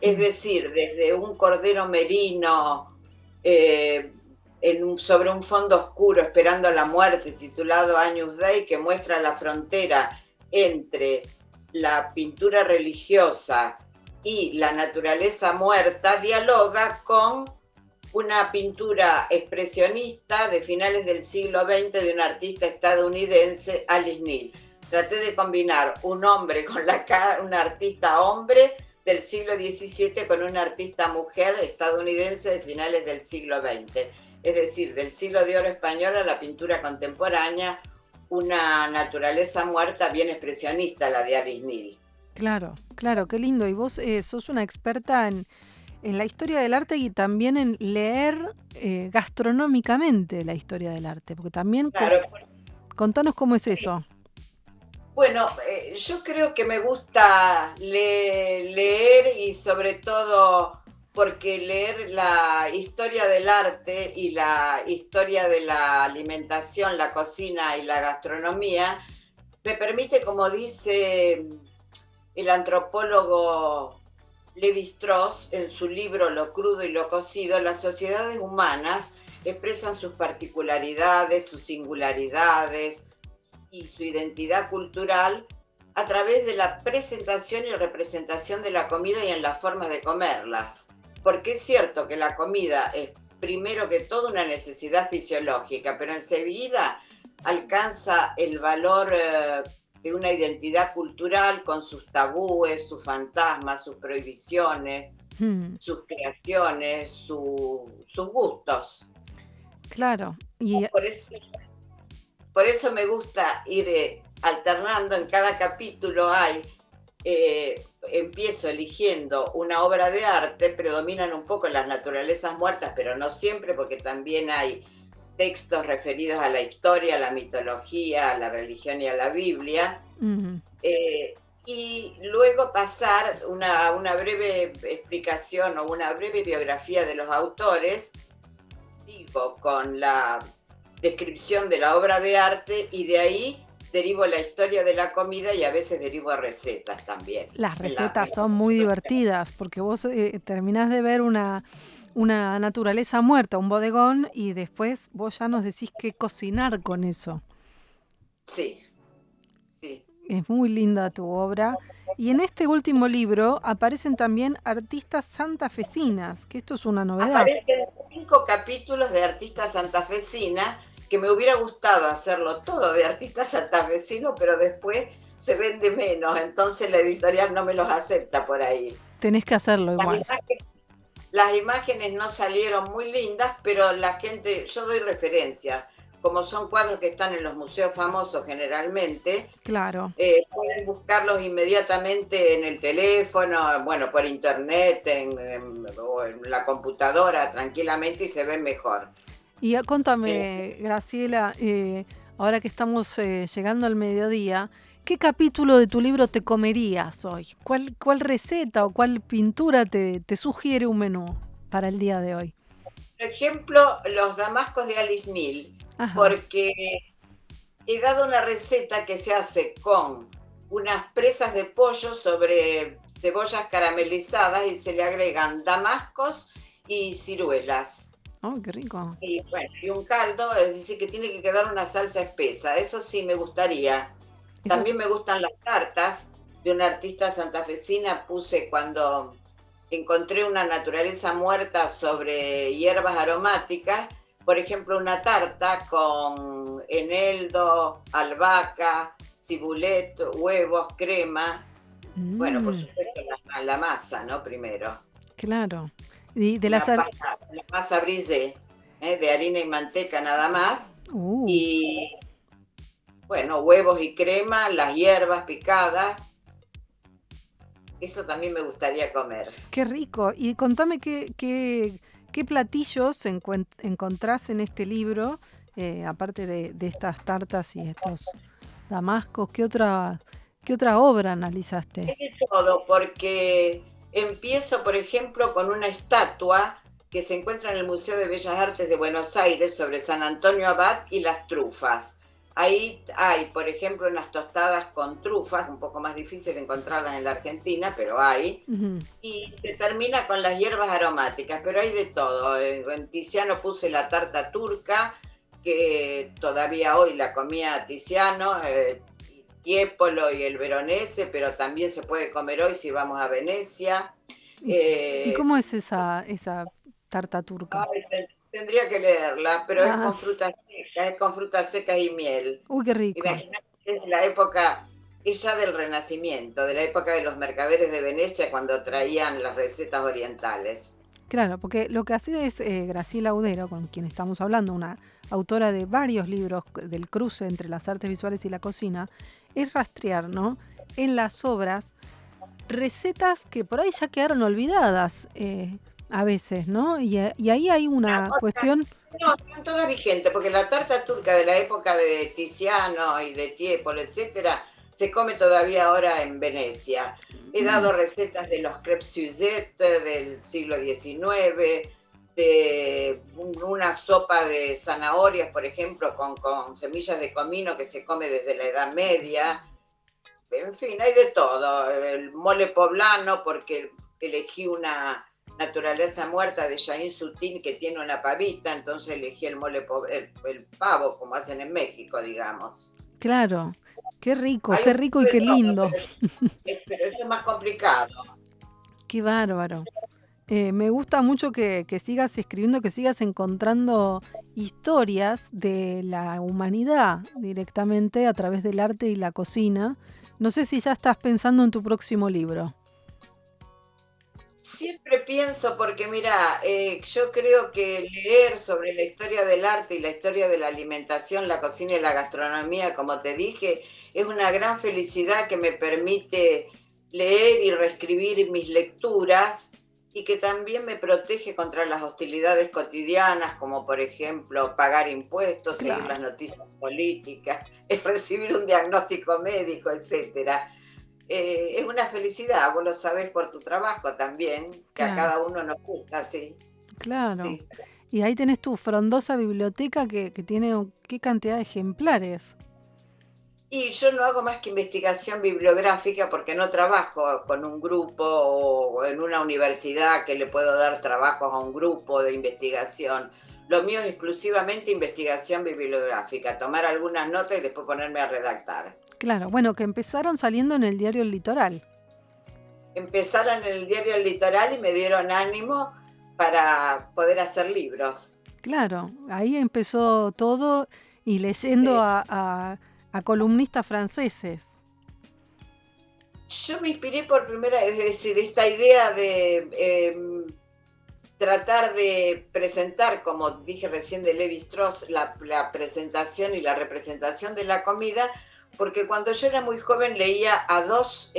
Es Ujú. decir, desde un cordero merino sobre un fondo oscuro esperando la muerte, titulado Agnus Dei, que muestra la frontera entre la pintura religiosa y la naturaleza muerta, dialoga con una pintura expresionista de finales del siglo XX de un artista estadounidense, Alice Neel. Traté de combinar un hombre con la cara, un artista hombre del siglo XVII con una artista mujer estadounidense de finales del siglo XX. Es decir, del siglo de oro español a la pintura contemporánea, una naturaleza muerta bien expresionista, la de Alice Neel. Claro, claro, qué lindo. Y vos sos una experta en la historia del arte y también en leer gastronómicamente la historia del arte, porque también Claro, contanos cómo es eso. bueno, yo creo que me gusta leer y sobre todo porque leer la historia del arte y la historia de la alimentación, la cocina y la gastronomía me permite, como dice el antropólogo Levi Strauss en su libro Lo crudo y lo cocido, las sociedades humanas expresan sus particularidades, sus singularidades, y su identidad cultural a través de la presentación y representación de la comida y en la forma de comerla. Porque es cierto que la comida es primero que todo una necesidad fisiológica, pero enseguida alcanza el valor de una identidad cultural con sus tabúes, sus fantasmas, sus prohibiciones, Mm, sus creaciones, sus gustos. claro, y Por eso Por eso me gusta ir alternando, en cada capítulo empiezo eligiendo una obra de arte, predominan un poco las naturalezas muertas, pero no siempre, porque también hay textos referidos a la historia, a la mitología, a la religión y a la Biblia. mm, eh, y luego pasar una breve explicación o una breve biografía de los autores. Sigo con la descripción de la obra de arte y de ahí derivo la historia de la comida y a veces derivo recetas también. las recetas son muy divertidas porque vos terminás de ver una naturaleza muerta, un bodegón, y después vos ya nos decís qué cocinar con eso. Sí, sí. Es muy linda tu obra. Y en este último libro aparecen también artistas santafesinas, que esto es una novedad. Aparecen 5 capítulos de artistas santafesinas que me hubiera gustado hacerlo todo de artistas santafesinos, pero después se vende menos, entonces la editorial no me los acepta por ahí. Tenés que hacerlo Las igual. imágenes, las imágenes no salieron muy lindas, pero la gente, yo doy referencias, como son cuadros que están en los museos famosos generalmente, Claro. pueden buscarlos inmediatamente en el teléfono, bueno, por internet o en la computadora tranquilamente y se ven mejor. Y Eh, contame, Graciela, ahora que estamos llegando al mediodía, ¿qué capítulo de tu libro te comerías hoy? ¿Cuál receta o cuál pintura te sugiere un menú para el día de hoy? por ejemplo, los damascos de Alice Neel, Ajá. porque he dado una receta que se hace con unas presas de pollo sobre cebollas caramelizadas y se le agregan damascos y ciruelas. Oh, qué rico. Y bueno, y un caldo, es decir, que tiene que quedar una salsa espesa. Eso sí me gustaría. Eso, También me gustan las tartas de una artista santafesina. Puse cuando encontré una naturaleza muerta sobre hierbas aromáticas, por ejemplo, una tarta con eneldo, albahaca, cibulet, huevos, crema. Bueno, por mm, supuesto la masa, ¿no? Primero. claro. Y de las... La masa brisée, de harina y manteca nada más. Y bueno, huevos y crema, las hierbas picadas. Eso también me gustaría comer. qué rico. Y contame qué platillos encontrás en este libro, aparte de estas tartas y estos damascos. ¿Qué otra obra analizaste? Es de todo, porque empiezo, por ejemplo, con una estatua que se encuentra en el Museo de Bellas Artes de Buenos Aires sobre San Antonio Abad y las trufas. Ahí hay, por ejemplo, unas tostadas con trufas, un poco más difícil encontrarlas en la Argentina, pero hay. Ujú. Y se termina con las hierbas aromáticas, pero hay de todo. En Tiziano puse la tarta turca, que todavía hoy la comía Tiziano, Tiepolo y el veronese, pero también se puede comer hoy si vamos a Venecia. ¿Y cómo es esa tarta turca? Ay, tendría que leerla, pero Ah, es con frutas secas y miel. uy, qué rico. Imagínate que es la época, es ya del Renacimiento, de la época de los mercaderes de Venecia cuando traían las recetas orientales. Claro, porque lo que hace es Graciela Audero, con quien estamos hablando, una autora de varios libros del cruce entre las artes visuales y la cocina, es rastrear, ¿no? En las obras recetas que por ahí ya quedaron olvidadas a veces, ¿no? Y ahí hay una cuestión, No, son todas vigentes, porque la tarta turca de la época de Tiziano y de Tiepolo, etcétera, se come todavía ahora en Venecia. He dado recetas de los crepes Suzette del siglo XIX, de una sopa de zanahorias, por ejemplo, con semillas de comino que se come desde la Edad Media. En fin, hay de todo. El mole poblano, porque elegí una naturaleza muerta de Jaín Sutín que tiene una pavita, entonces elegí el pavo, como hacen en México, digamos. claro, Hay qué un rico poco y de qué todo, lindo, pero eso es más complicado. qué bárbaro. Me gusta mucho que sigas escribiendo, que sigas encontrando historias de la humanidad directamente a través del arte y la cocina. No sé si ya estás pensando en tu próximo libro. Siempre pienso, porque mira, yo creo que leer sobre la historia del arte y la historia de la alimentación, la cocina y la gastronomía, como te dije, es una gran felicidad que me permite leer y reescribir mis lecturas y que también me protege contra las hostilidades cotidianas, como por ejemplo pagar impuestos, seguir Claro, las noticias políticas, recibir un diagnóstico médico, etcétera. Es una felicidad, vos lo sabés por tu trabajo también, que a claro, cada uno nos gusta, sí, claro. sí. Y ahí tenés tu frondosa biblioteca que tiene qué cantidad de ejemplares. Y yo no hago más que investigación bibliográfica porque no trabajo con un grupo o en una universidad que le puedo dar trabajos a un grupo de investigación. Lo mío es exclusivamente investigación bibliográfica, tomar algunas notas y después ponerme a redactar. Claro, bueno, que empezaron saliendo en el diario El Litoral. Empezaron en el diario El Litoral y me dieron ánimo para poder hacer libros. Claro, ahí empezó todo y leyendo Sí. a columnistas franceses. Yo me inspiré por primera vez, es decir, esta idea de tratar de presentar, como dije recién de Levi Strauss, la presentación y la representación de la comida, porque cuando yo era muy joven leía a dos,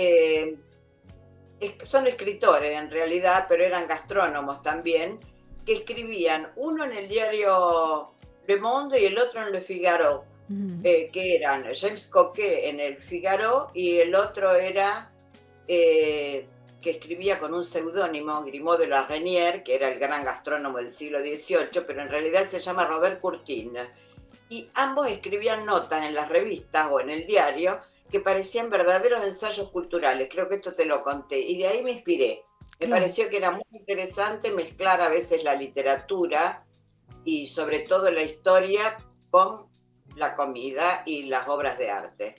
son escritores en realidad, pero eran gastrónomos también, que escribían, uno en el diario Le Monde y el otro en Le Figaro, que eran James Coquet en el Figaro y el otro era que escribía con un seudónimo, Grimaud de la Reynière, que era el gran gastrónomo del siglo XVIII, pero en realidad se llama Robert Courtin. Y ambos escribían notas en las revistas o en el diario que parecían verdaderos ensayos culturales. Creo que esto te lo conté. Y de ahí me inspiré. Me Claro, pareció que era muy interesante mezclar a veces la literatura y sobre todo la historia con la comida y las obras de arte.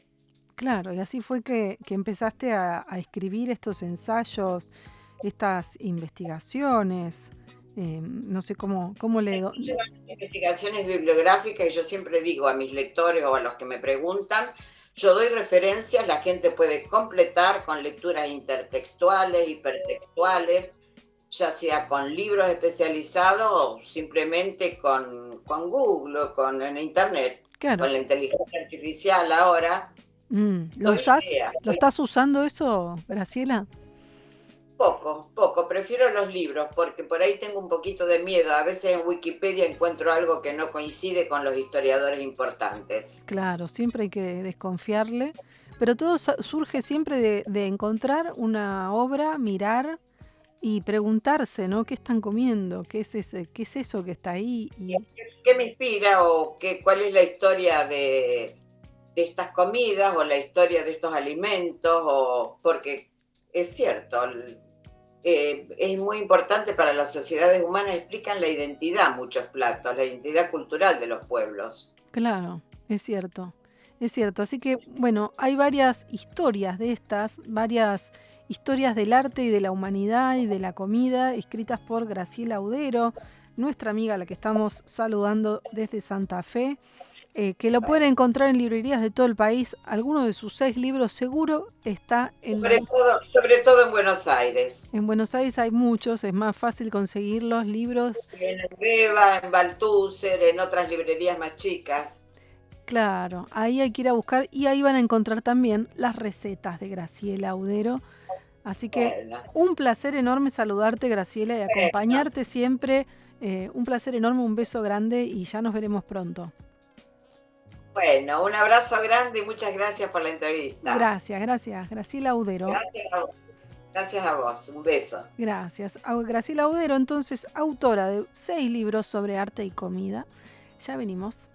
Claro, y así fue que empezaste a escribir estos ensayos, estas investigaciones. No sé cómo le... Investigaciones bibliográficas, y yo siempre digo a mis lectores o a los que me preguntan, yo doy referencias, la gente puede completar con lecturas intertextuales, hipertextuales, ya sea con libros especializados o simplemente con Google o en Internet, Claro. con la inteligencia artificial ahora. ¿Lo estás usando eso, Graciela? Poco, prefiero los libros porque por ahí tengo un poquito de miedo. A veces en Wikipedia encuentro algo que no coincide con los historiadores importantes. Claro, siempre hay que desconfiarle, pero todo surge siempre de encontrar una obra, mirar y preguntarse, ¿no? ¿Qué están comiendo? ¿Qué es eso que está ahí? ¿Qué me inspira o cuál es la historia de estas comidas o la historia de estos alimentos? Porque es cierto, es muy importante para las sociedades humanas, explican la identidad, muchos platos, la identidad cultural de los pueblos. Claro, es cierto. Así que, bueno, hay varias historias de estas, varias historias del arte y de la humanidad y de la comida, escritas por Graciela Audero, nuestra amiga a la que estamos saludando desde Santa Fe, que lo pueden encontrar en librerías de todo el país. Alguno de sus 6 libros seguro está sobre todo en Buenos Aires. En Buenos Aires hay muchos, es más fácil conseguir los libros. En Beba, en Baltúcer, en otras librerías más chicas. Claro, ahí hay que ir a buscar y ahí van a encontrar también las recetas de Graciela Audero. Así que un placer enorme saludarte, Graciela, y acompañarte siempre. Un placer enorme, un beso grande y ya nos veremos pronto. Bueno, un abrazo grande y muchas gracias por la entrevista. Gracias, Graciela Audero. Gracias a vos, un beso. Gracias. Graciela Audero, entonces, autora de 6 libros sobre arte y comida. Ya venimos.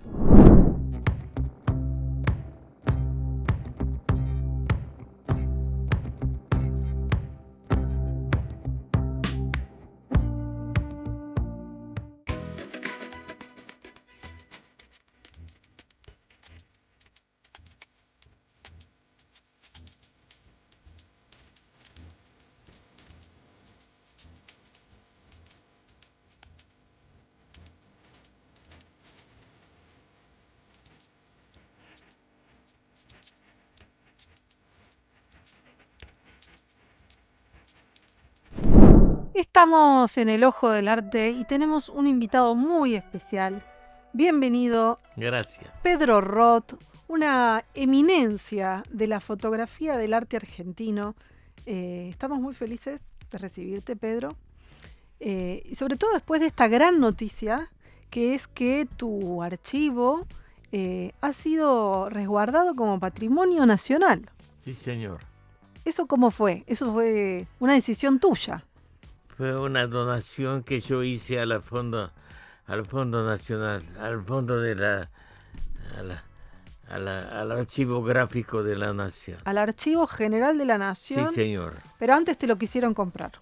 Estamos en el Ojo del Arte y tenemos un invitado muy especial. Bienvenido. Gracias. Pedro Roth, una eminencia de la fotografía del arte argentino. Estamos muy felices de recibirte, Pedro. Y sobre todo después de esta gran noticia, que es que tu archivo ha sido resguardado como patrimonio nacional. Sí, señor. ¿Eso cómo fue? Eso fue una decisión tuya. Fue una donación que yo hice al Fondo Nacional, al Fondo de al Archivo Gráfico de la Nación. Al Archivo General de la Nación. Sí, señor. Pero antes te lo quisieron comprar.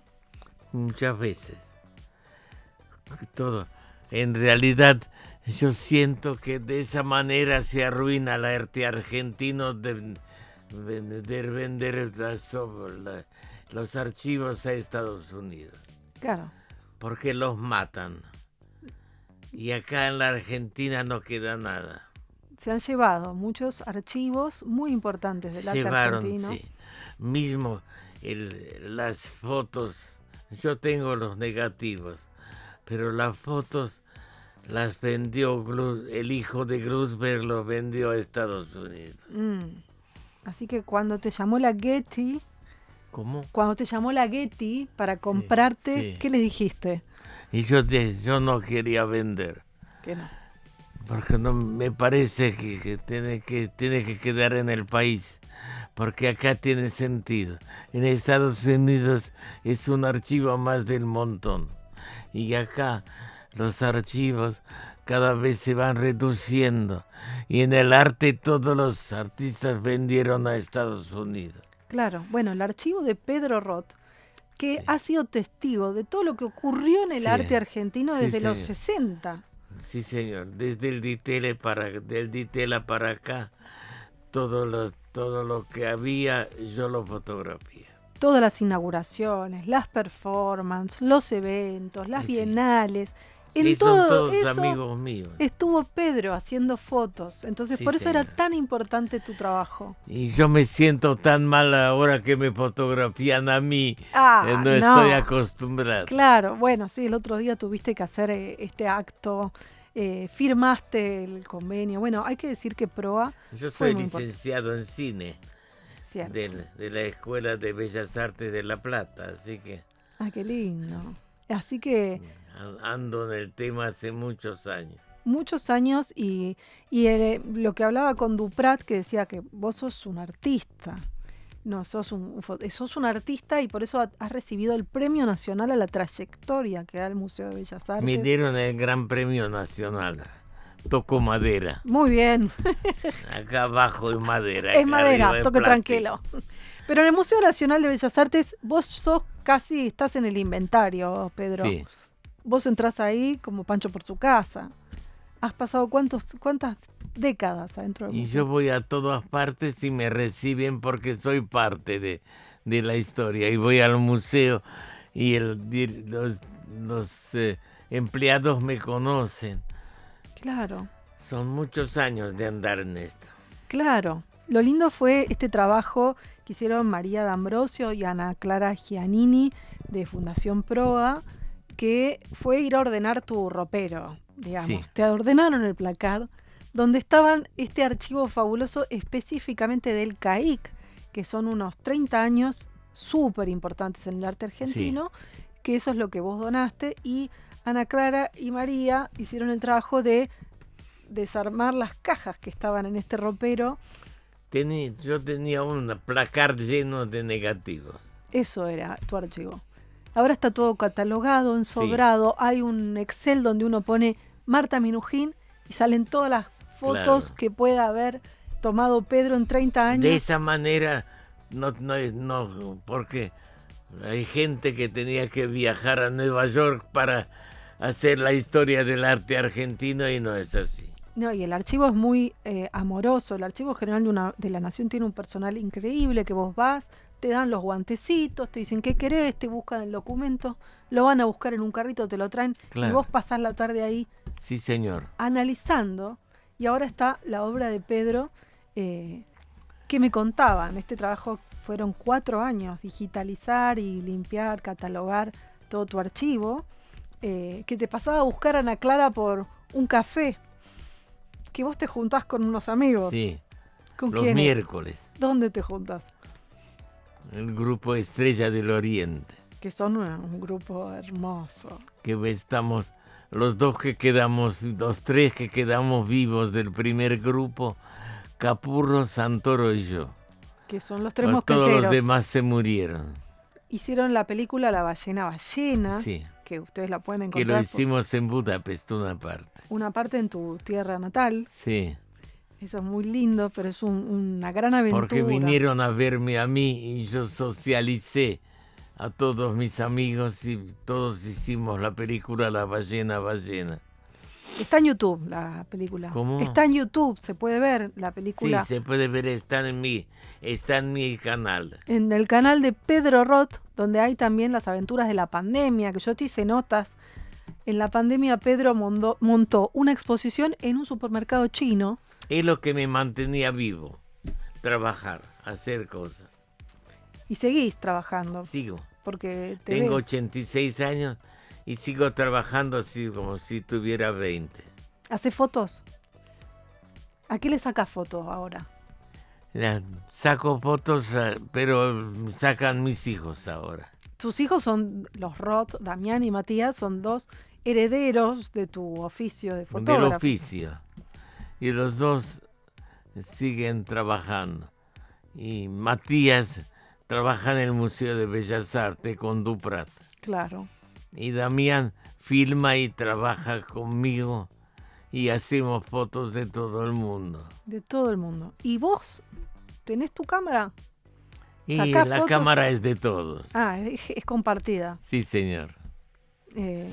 Muchas veces. Todo. En realidad, yo siento que de esa manera se arruina el arte argentino de vender los archivos a Estados Unidos. Claro. Porque los matan. Y acá en la Argentina no queda nada. Se han llevado muchos archivos muy importantes del arte argentino. Sí. Mismo las fotos, yo tengo los negativos, pero las fotos las vendió el hijo de Grusberg, los vendió a Estados Unidos. Así que cuando te llamó la Getty... ¿Cómo? Cuando te llamó la Getty para comprarte, sí. ¿Qué le dijiste? Y yo no quería vender. ¿Qué no? Porque no me parece que tiene que quedar en el país. Porque acá tiene sentido. En Estados Unidos es un archivo más del montón. Y acá los archivos cada vez se van reduciendo. Y en el arte todos los artistas vendieron a Estados Unidos. Claro, bueno, el archivo de Pedro Roth, que ha sido testigo de todo lo que ocurrió en el arte argentino desde los 60. Sí, señor. Desde el del Ditela para acá, todo lo que había, yo lo fotografié. Todas las inauguraciones, las performances, los eventos, las Sí. bienales. En Y son todo todos eso amigos míos. estuvo Pedro haciendo fotos. Entonces, Sí, por eso era señor. tan importante tu trabajo. Y yo me siento tan mal ahora que me fotografían a mí. Ah, No estoy acostumbrado. Claro, bueno, sí, el otro día tuviste que hacer este acto, firmaste el convenio. Bueno, hay que decir que PROA, Yo fue soy muy importante. licenciado en cine Cierto. de la Escuela de Bellas Artes de La Plata, así que Ah, qué lindo. Así que ando en el tema hace muchos años. muchos años y lo que hablaba con Duprat, que decía que vos sos un artista. No, sos un artista y por eso has recibido el Premio Nacional a la Trayectoria que da el Museo de Bellas Artes. Me dieron el Gran Premio Nacional. Toco madera. Muy bien. Acá abajo es madera. Es acá madera, arriba es toque plástico. tranquilo. Pero en el Museo Nacional de Bellas Artes vos estás en el inventario, Pedro. Sí. Vos entrás ahí como Pancho por su casa. Has pasado cuántas décadas adentro del Y museo. yo voy a todas partes y me reciben porque soy parte de la historia. Y voy al museo y los empleados me conocen. Claro, Son muchos años de andar en esto. claro. Lo lindo fue este trabajo que hicieron María D'Ambrosio y Ana Clara Giannini de Fundación Proa, que fue ir a ordenar tu ropero, digamos. Sí. Te ordenaron el placar donde estaban este archivo fabuloso específicamente del CAIC, que son unos 30 años súper importantes en el arte argentino, que eso es lo que vos donaste, y Ana Clara y María hicieron el trabajo de desarmar las cajas que estaban en este ropero. Yo tenía un placar lleno de negativos. Eso era tu archivo. Ahora está todo catalogado, ensobrado. Hay un Excel donde uno pone Marta Minujín y salen todas las fotos Claro. que pueda haber tomado Pedro en 30 años. De esa manera, no, porque hay gente que tenía que viajar a Nueva York para hacer la historia del arte argentino y no es así. No, y el archivo es muy amoroso. El Archivo General de la Nación tiene un personal increíble que vos vas, te dan los guantecitos, te dicen qué querés, te buscan el documento, lo van a buscar en un carrito, te lo traen y Claro. vos pasás la tarde ahí Sí, señor. analizando. Y ahora está la obra de Pedro que me contaban. Este trabajo fueron 4 años, digitalizar y limpiar, catalogar todo tu archivo, que te pasaba a buscar a Ana Clara por un café, que vos te juntás con unos amigos. Sí, ¿Con los quiénes? miércoles, ¿Dónde te juntas? el grupo Estrella del Oriente, Que son un grupo hermoso. que estamos, los tres que quedamos vivos del primer grupo, Capurro, Santoro y yo. Que son los tres Todos mosqueteros. los demás se murieron. Hicieron la película La ballena ballena, Sí, que ustedes la pueden que lo encontrar hicimos en Budapest una parte. una parte en tu tierra natal. Sí, Eso es muy lindo, pero es una gran aventura. porque vinieron a verme a mí y yo socialicé a todos mis amigos y todos hicimos la película La ballena ballena. Está en YouTube la película. ¿Cómo? Está en YouTube, se puede ver la película Sí, se puede ver, está en mi canal. en el canal de Pedro Roth, donde hay también las aventuras de la pandemia, que yo te hice notas. En la pandemia Pedro montó una exposición en un supermercado chino. Es lo que me mantenía vivo, trabajar, hacer cosas. Y seguís trabajando, Sigo. porque te Tengo veo. 86 años y sigo trabajando así como si tuviera 20. ¿Hace fotos? ¿A qué le sacas fotos ahora? Saco fotos, pero sacan mis hijos ahora. Tus hijos son los Roth, Damián y Matías, son 2 herederos de tu oficio de Del fotógrafo. oficio. Y los dos siguen trabajando. Y Matías trabaja en el Museo de Bellas Artes con Duprat. Claro. Y Damián filma y trabaja conmigo y hacemos fotos de todo el mundo. De todo el mundo. ¿Y vos tenés tu cámara? Y ¿Sacás la fotos? cámara es de todos. Ah, es compartida. Sí, señor. Eh,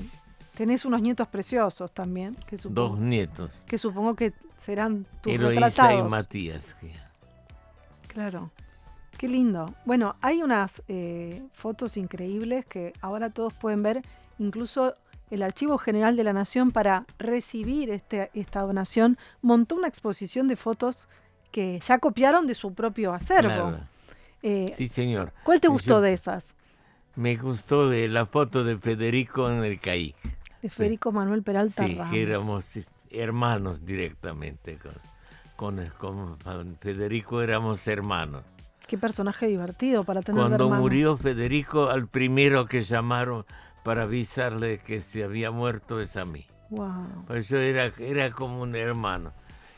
Tenés unos nietos preciosos también, Dos nietos, que supongo que serán tus Eloísa y retratados. Matías. Claro, qué lindo. Bueno, hay unas fotos increíbles que ahora todos pueden ver, incluso el Archivo General de la Nación, para recibir esta donación, montó una exposición de fotos que ya copiaron de su propio acervo. Claro. Sí, señor. ¿Cuál te gustó Yo- de esas? Me gustó la foto de Federico en el CAIC. De Federico Manuel Peralta Sí, Ramos. que éramos hermanos directamente. Con Federico éramos hermanos. Qué personaje divertido para tener de Cuando hermano. murió Federico, al primero que llamaron para avisarle que se había muerto es a mí. Wow. Pues yo era como un hermano.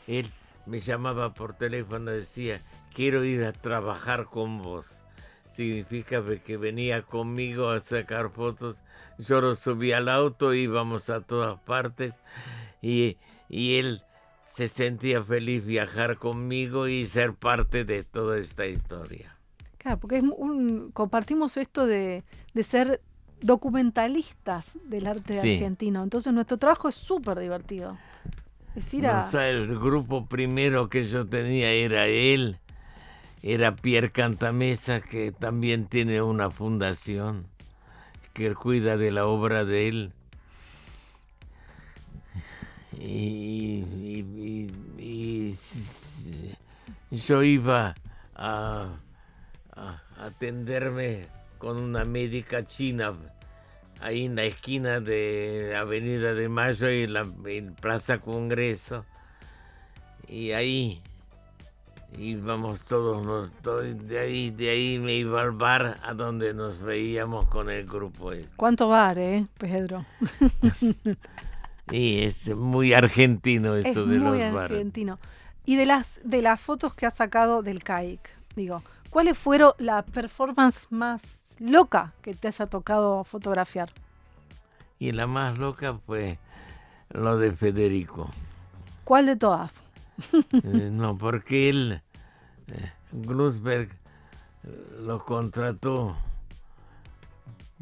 Él me llamaba por teléfono y decía, quiero ir a trabajar con vos. Significa que venía conmigo a sacar fotos. Yo lo subí al auto, íbamos a todas partes y él se sentía feliz viajar conmigo y ser parte de toda esta historia. Claro, porque compartimos esto de ser documentalistas del arte Sí. argentino. Entonces nuestro trabajo es súper divertido. Es ir a... O sea, el grupo primero que yo tenía era él, era Pierre Cantamesa, que también tiene una fundación que cuida de la obra de él. Y yo iba a atenderme con una médica china ahí en la esquina de Avenida de Mayo y en Plaza Congreso. Y ahí íbamos todos, de ahí me iba al bar a donde nos veíamos con el grupo este. ¿Cuánto bar, Pedro? Y es muy argentino eso Es de muy los bares. argentino. Y de las fotos que has sacado del CAIC, digo, ¿cuáles fueron la performance más loca que te haya tocado fotografiar? Y la más loca fue lo de Federico. ¿Cuál de todas? No, porque él, Glusberg, lo contrató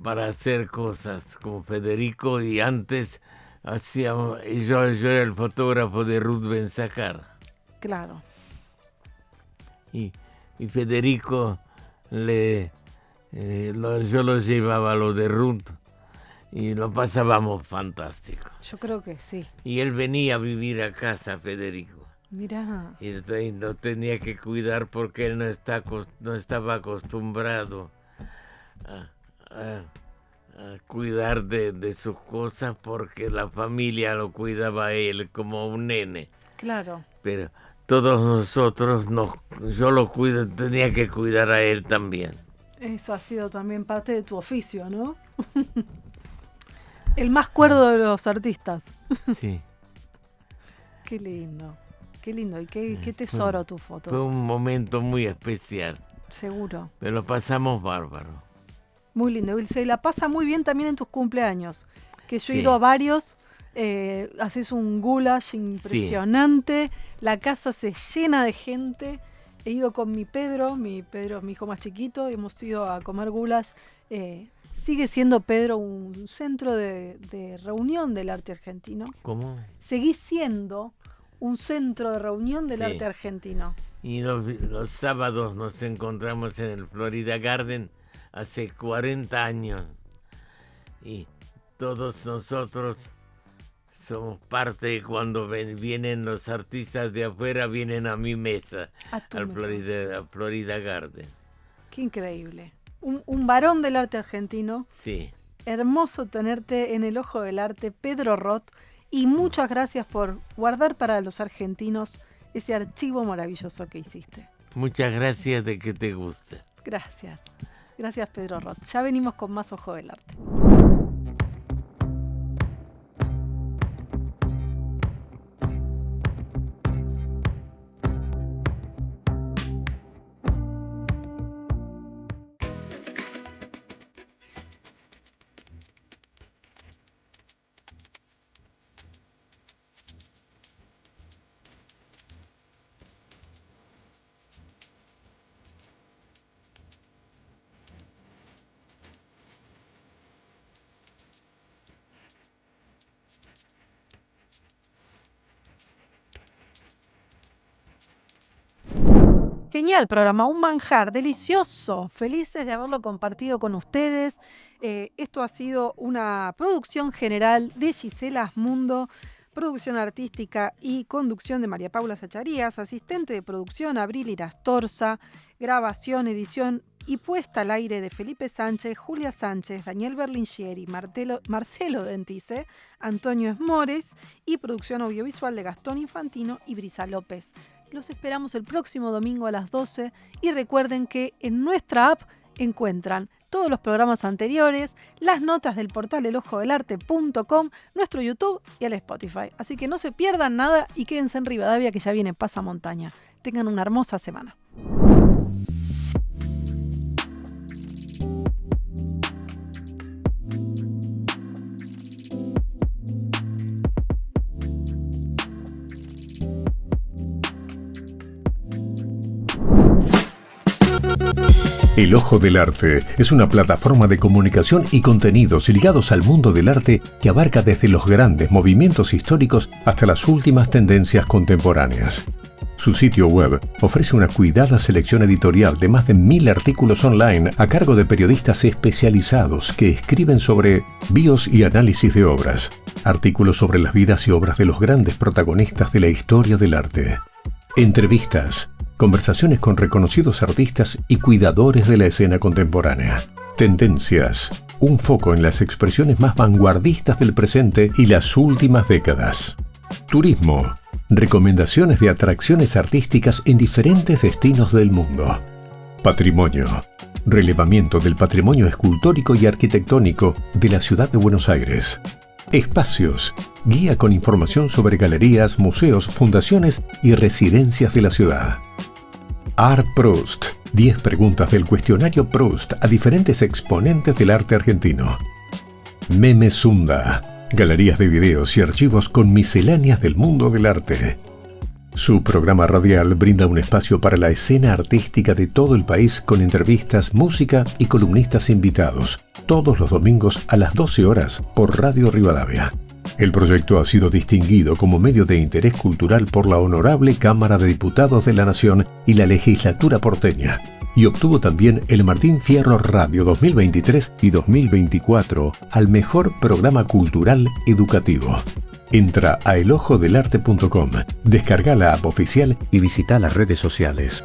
para hacer cosas con Federico y antes yo era el fotógrafo de Ruth Ben-Sakar. Claro. Y Federico yo lo llevaba a lo de Ruth y lo pasábamos fantástico. Yo creo que sí. Y él venía a vivir a casa, Federico. Mirá. Y lo tenía que cuidar porque él no estaba acostumbrado a cuidar de sus cosas porque la familia lo cuidaba a él como un nene. Claro. Pero todos nosotros, yo lo tenía que cuidar a él también. Eso ha sido también parte de tu oficio, ¿no? El más cuerdo de los artistas. Sí. Qué lindo. Qué lindo. Y qué tesoro tus fotos. Fue un momento muy especial. Seguro. Pero lo pasamos bárbaro. Muy lindo. Y se la pasa muy bien también en tus cumpleaños. Que yo he Sí. ido a varios. Haces un goulash impresionante. La casa se llena de gente. He ido con Pedro es mi hijo más chiquito. Hemos ido a comer goulash. Sigue siendo Pedro un centro de reunión del arte argentino. ¿Cómo? Seguís siendo un centro de reunión del Sí. arte argentino. Y los sábados nos encontramos en el Florida Garden hace 40 años. Y todos nosotros somos parte cuando vienen los artistas de afuera, vienen a mi mesa, A tu al mesa. Florida Garden. Qué increíble. Un varón del arte argentino. Sí. Hermoso tenerte en el ojo del arte, Pedro Roth. Y muchas gracias por guardar para los argentinos ese archivo maravilloso que hiciste. Muchas gracias de que te guste. Gracias. Gracias, Pedro Roth. Ya venimos con más Ojo del Arte. Genial programa, un manjar delicioso. Felices de haberlo compartido con ustedes. Esto ha sido una producción general de Gisela Asmundo, producción artística y conducción de María Paula Zacharías, asistente de producción Abril Irastorza, grabación, edición y puesta al aire de Felipe Sánchez, Julia Sánchez, Daniel Berlingieri, Marcelo Dentice, Antonio Esmores y producción audiovisual de Gastón Infantino y Brisa López. Los esperamos el próximo domingo a las 12 y recuerden que en nuestra app encuentran todos los programas anteriores, las notas del portal elojodelarte.com, nuestro YouTube y el Spotify. Así que no se pierdan nada y quédense en Rivadavia que ya viene Pasamontaña. Tengan una hermosa semana. El Ojo del Arte es una plataforma de comunicación y contenidos ligados al mundo del arte que abarca desde los grandes movimientos históricos hasta las últimas tendencias contemporáneas. Su sitio web ofrece una cuidada selección editorial de más de 1000 artículos online a cargo de periodistas especializados que escriben sobre bios y análisis de obras, artículos sobre las vidas y obras de los grandes protagonistas de la historia del arte, entrevistas, conversaciones con reconocidos artistas y cuidadores de la escena contemporánea. Tendencias, un foco en las expresiones más vanguardistas del presente y las últimas décadas. Turismo, recomendaciones de atracciones artísticas en diferentes destinos del mundo. Patrimonio, relevamiento del patrimonio escultórico y arquitectónico de la ciudad de Buenos Aires. Espacios, guía con información sobre galerías, museos, fundaciones y residencias de la ciudad. Art Proust, 10 preguntas del cuestionario Proust a diferentes exponentes del arte argentino. Memesunda, galerías de videos y archivos con misceláneas del mundo del arte. Su programa radial brinda un espacio para la escena artística de todo el país con entrevistas, música y columnistas invitados, todos los domingos a las 12 horas por Radio Rivadavia. El proyecto ha sido distinguido como medio de interés cultural por la Honorable Cámara de Diputados de la Nación y la Legislatura porteña, y obtuvo también el Martín Fierro Radio 2023 y 2024 al mejor programa cultural educativo. Entra a elojodelarte.com, descarga la app oficial y visita las redes sociales.